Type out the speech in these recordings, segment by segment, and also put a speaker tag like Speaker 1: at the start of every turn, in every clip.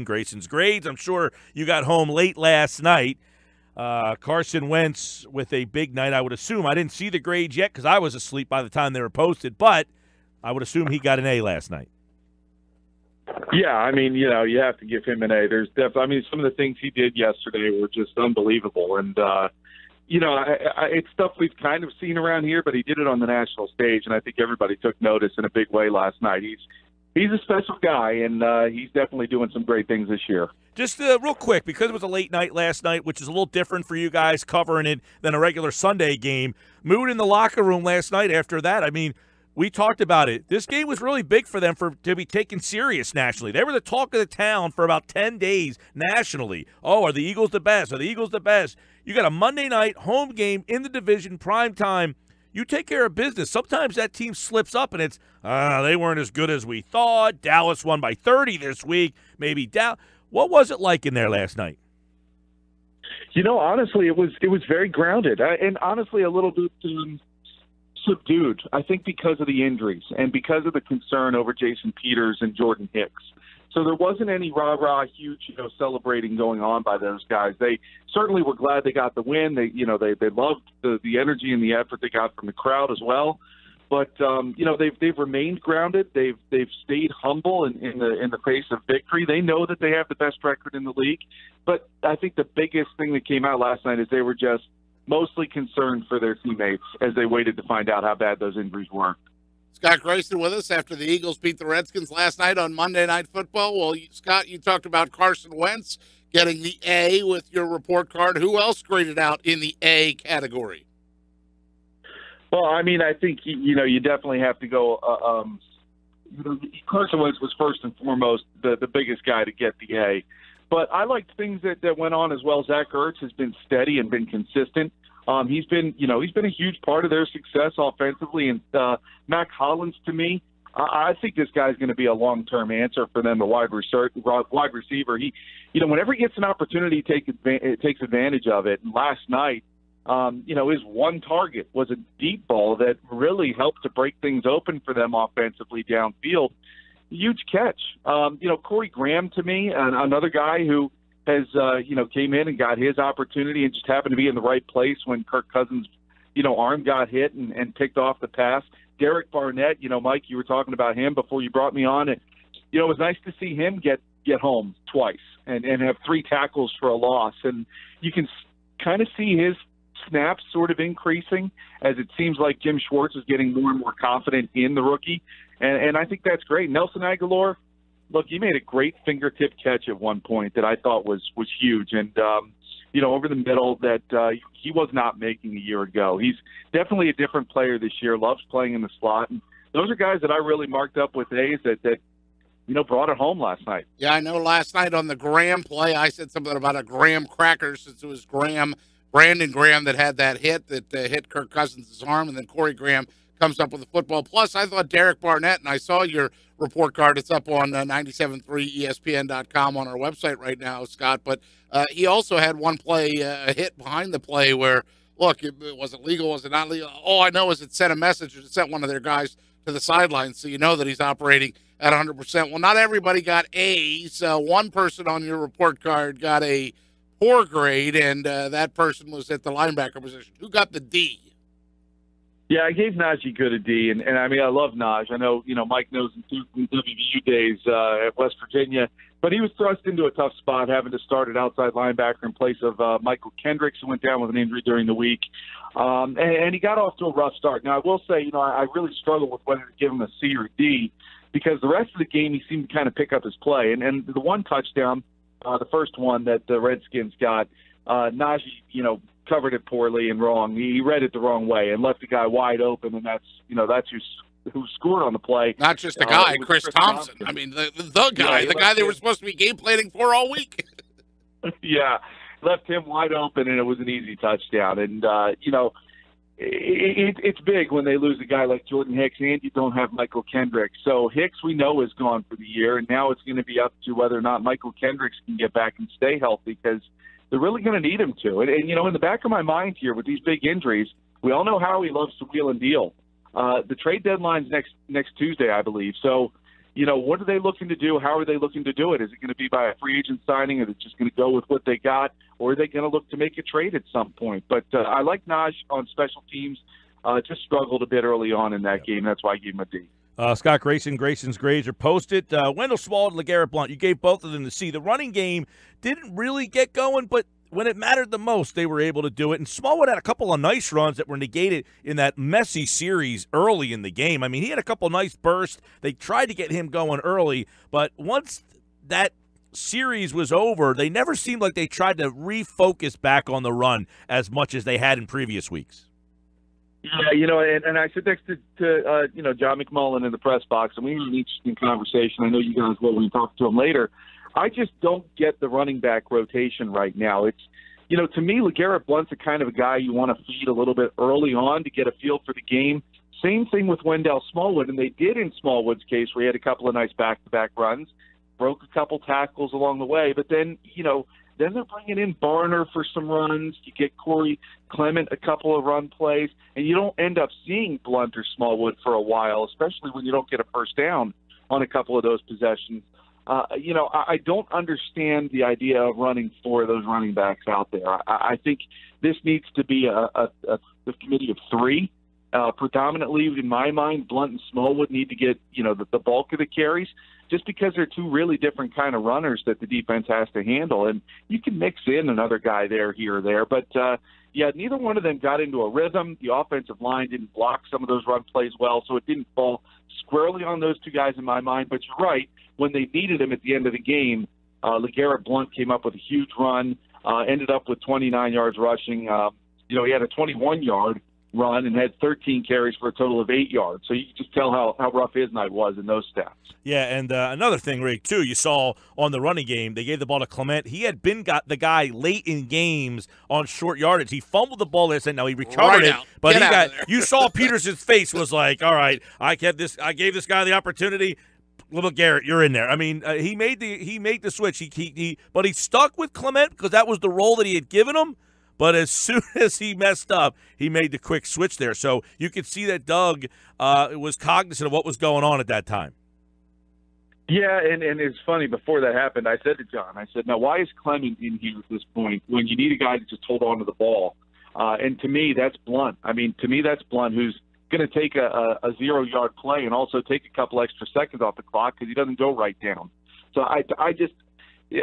Speaker 1: Grayson's grades. I'm sure you got home late last night. Carson Wentz with a big night, I would assume. I didn't see the grades yet because I was asleep by the time they were posted, but I would assume he got an A last night.
Speaker 2: Yeah, I mean, you have to give him an A. There's definitely, some of the things he did yesterday were just unbelievable. And, it's stuff we've kind of seen around here, but he did it on the national stage, and I think everybody took notice in a big way last night. He's a special guy, and he's definitely doing some great things this year.
Speaker 1: Just real quick, because it was a late night last night, which is a little different for you guys covering it than a regular Sunday game, mood in the locker room last night after that, I mean, we talked about it. This game was really big for them to be taken serious nationally. They were the talk of the town for about 10 days nationally. Oh, are the Eagles the best? Are the Eagles the best? You got a Monday night home game in the division, prime time. You take care of business. Sometimes that team slips up and it's, they weren't as good as we thought. Dallas won by 30 this week. Maybe Dallas. What was it like in there last night?
Speaker 2: Honestly, it was very grounded and honestly a little bit subdued, I think, because of the injuries and because of the concern over Jason Peters and Jordan Hicks. So there wasn't any rah-rah, huge, celebrating going on by those guys. They certainly were glad they got the win. They loved the energy and the effort they got from the crowd as well. But they've remained grounded. They've stayed humble in the face of victory. They know that they have the best record in the league. But I think the biggest thing that came out last night is they were just mostly concerned for their teammates as they waited to find out how bad those injuries were.
Speaker 3: Scott Grayson with us after the Eagles beat the Redskins last night on Monday Night Football. Well, Scott, you talked about Carson Wentz getting the A with your report card. Who else graded out in the A category?
Speaker 2: Well, I mean, I think, you definitely have to go Carson Wentz was first and foremost the biggest guy to get the A. But I liked things that went on as well. Zach Ertz has been steady and been consistent. He's been a huge part of their success offensively. And Mac Hollins, to me, I think this guy's going to be a long-term answer for them, a wide receiver. He, whenever he gets an opportunity, takes advantage of it. And last night, his one target was a deep ball that really helped to break things open for them offensively downfield. Huge catch. Corey Graham, to me, another guy who has, came in and got his opportunity and just happened to be in the right place when Kirk Cousins, arm got hit and picked off the pass. Derek Barnett, Mike, you were talking about him before you brought me on. And, it was nice to see him get home twice and have 3 tackles for a loss. And you can kind of see his snaps sort of increasing as it seems like Jim Schwartz is getting more and more confident in the rookie. And I think that's great. Nelson Aguilar, look, he made a great fingertip catch at one point that I thought was huge. And, over the middle that he was not making a year ago. He's definitely a different player this year, loves playing in the slot. And those are guys that I really marked up with A's that brought it home last night.
Speaker 3: Yeah, I know last night on the Graham play, I said something about a Graham cracker since it was Brandon Graham that had that hit that hit Kirk Cousins' arm, and then Corey Graham comes up with the football. Plus, I thought Derek Barnett, and I saw your report card. It's up on 973ESPN.com on our website right now, Scott. But he also had one play, a hit behind the play where, look, was it legal, was it not legal? All I know is it sent a message. It sent one of their guys to the sideline, so you know that he's operating at 100%. Well, not everybody got A's. One person on your report card got a poor grade, and that person was at the linebacker position. Who got the D?
Speaker 2: Yeah, I gave Najee Good a D, and I mean, I love Naj. I know, Mike knows him too from WVU days at West Virginia, but he was thrust into a tough spot having to start at outside linebacker in place of Michael Kendricks, who went down with an injury during the week, and he got off to a rough start. Now, I will say, I really struggle with whether to give him a C or D because the rest of the game he seemed to kind of pick up his play, and the one touchdown, the first one that the Redskins got, Najee, covered it poorly and wrong. He read it the wrong way and left the guy wide open, and that's who scored on the play.
Speaker 3: Not just the guy, Chris Thompson. I mean, the guy, the guy they were supposed to be game planning for all week.
Speaker 2: Yeah, left him wide open, and it was an easy touchdown. And it's big when they lose a guy like Jordan Hicks, and you don't have Michael Kendricks. So Hicks, we know, is gone for the year, and now it's going to be up to whether or not Michael Kendricks can get back and stay healthy because they're really going to need him to. And in the back of my mind here with these big injuries, we all know how he loves to wheel and deal. The trade deadline's next Tuesday, I believe. So, what are they looking to do? How are they looking to do it? Is it going to be by a free agent signing? Is it just going to go with what they got? Or are they going to look to make a trade at some point? But I like Naj on special teams. Just struggled a bit early on in that game. That's why I gave him a D.
Speaker 1: Scott Grayson, Grayson's grades are posted. Wendell Small and LeGarrette Blount, you gave both of them the C. The running game didn't really get going, but when it mattered the most, they were able to do it. And Smallwood had a couple of nice runs that were negated in that messy series early in the game. I mean, he had a couple of nice bursts. They tried to get him going early, but once that series was over, they never seemed like they tried to refocus back on the run as much as they had in previous weeks.
Speaker 2: Yeah, and I sit next to John McMullen in the press box, and we had an interesting conversation. I know you guys will when you talk to him later. I just don't get the running back rotation right now. It's, to me, LeGarrette Blount's the kind of a guy you want to feed a little bit early on to get a feel for the game. Same thing with Wendell Smallwood, and they did in Smallwood's case where he had a couple of nice back-to-back runs, broke a couple tackles along the way, but then, then they're bringing in Barner for some runs. You get Corey Clement a couple of run plays, and you don't end up seeing Blount or Smallwood for a while, especially when you don't get a first down on a couple of those possessions. I don't understand the idea of running four of those running backs out there. I think this needs to be a committee of three. Predominantly, in my mind, Blount and Smallwood need to get, the bulk of the carries just because they're two really different kind of runners that the defense has to handle. And you can mix in another guy there, here or there. But, neither one of them got into a rhythm. The offensive line didn't block some of those run plays well, so it didn't fall squarely on those two guys in my mind. But you're right. When they needed him at the end of the game, LeGarrette Blount came up with a huge run, ended up with 29 yards rushing. He had a 21-yard run and had 13 carries for a total of 8 yards. So you can just tell how rough his night was in those stats.
Speaker 1: Yeah, and another thing, Rick, too, you saw on the running game, they gave the ball to Clement. He had got the guy late in games on short yardage. He fumbled the ball there, and now he recovered it, but you saw Peterson's face was like, all right, I gave this guy the opportunity. Little Garrett, you're in there. I mean, he made the switch. But he stuck with Clement because that was the role that he had given him. But as soon as he messed up, he made the quick switch there. So you could see that Doug was cognizant of what was going on at that time.
Speaker 2: Yeah, and it's funny. Before that happened, I said to John, now why is Clement in here at this point when you need a guy to just hold on to the ball? And to me, that's Blount. That's Blount who's going to take a 0-yard play and also take a couple extra seconds off the clock because he doesn't go right down. So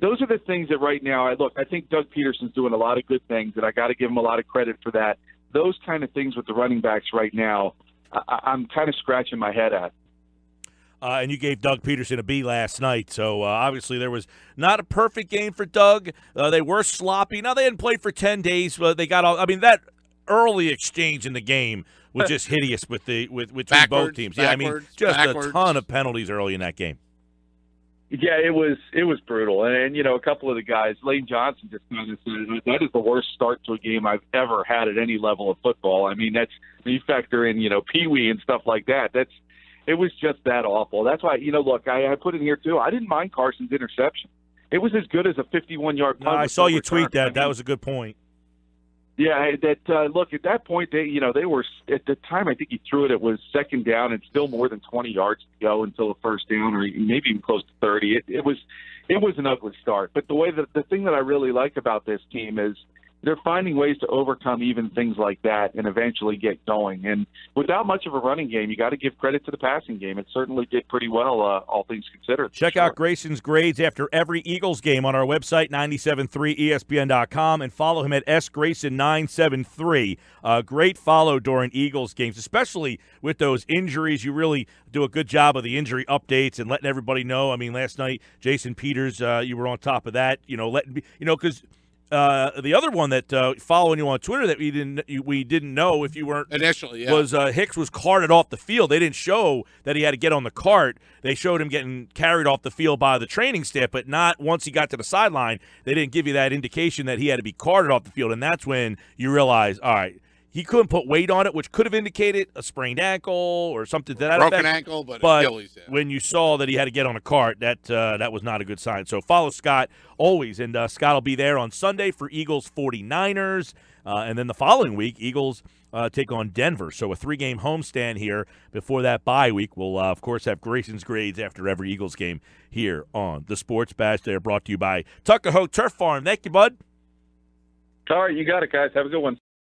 Speaker 2: those are the things that right now, I think Doug Peterson's doing a lot of good things, and I got to give him a lot of credit for that. Those kind of things with the running backs right now, I'm kind of scratching my head at.
Speaker 1: And you gave Doug Peterson a B last night, so obviously there was not a perfect game for Doug. They were sloppy. Now, they hadn't played for 10 days, but they got all – that early exchange in the game was just hideous with both teams. Yeah, a ton of penalties early in that game.
Speaker 2: Yeah, it was brutal, and a couple of the guys, Lane Johnson just kind of said that is the worst start to a game I've ever had at any level of football. That's you factor in Pee Wee and stuff like that. It was just that awful. That's why look, I put in here too. I didn't mind Carson's interception. It was as good as a 51-yard punt.
Speaker 1: I saw you tweet that. That was a good point.
Speaker 2: Yeah, look, at that point, they were, at the time, I think he threw it, it was second down and still more than 20 yards to go until a first down, or maybe even close to 30. It was an ugly start. But the thing that I really like about this team is they're finding ways to overcome even things like that and eventually get going. And without much of a running game, you got to give credit to the passing game. It certainly did pretty well, all things considered.
Speaker 1: Check out Grayson's grades after every Eagles game on our website, 973ESPN.com, and follow him at sgrayson973. Great follow during Eagles games, especially with those injuries. You really do a good job of the injury updates and letting everybody know. Last night, Jason Peters, you were on top of that, because – the other one that following you on Twitter that we didn't know if you weren't
Speaker 3: initially
Speaker 1: was Hicks was carted off the field. They didn't show that he had to get on the cart. They showed him getting carried off the field by the training staff, but not once he got to the sideline. They didn't give you that indication that he had to be carted off the field, and that's when you realize, all right, he couldn't put weight on it, which could have indicated a sprained ankle or something to that
Speaker 3: Broken
Speaker 1: effect.
Speaker 3: ankle, but Achilles. Yeah.
Speaker 1: When you saw that he had to get on a cart, that was not a good sign. So follow Scott always, and Scott will be there on Sunday for Eagles 49ers, and then the following week, Eagles take on Denver. So a 3-game homestand here before that bye week. We'll, of course, have Grayson's grades after every Eagles game here on the Sports Bash. They're brought to you by Tuckahoe Turf Farm. Thank you, bud.
Speaker 2: All right, you got it, guys. Have a good one.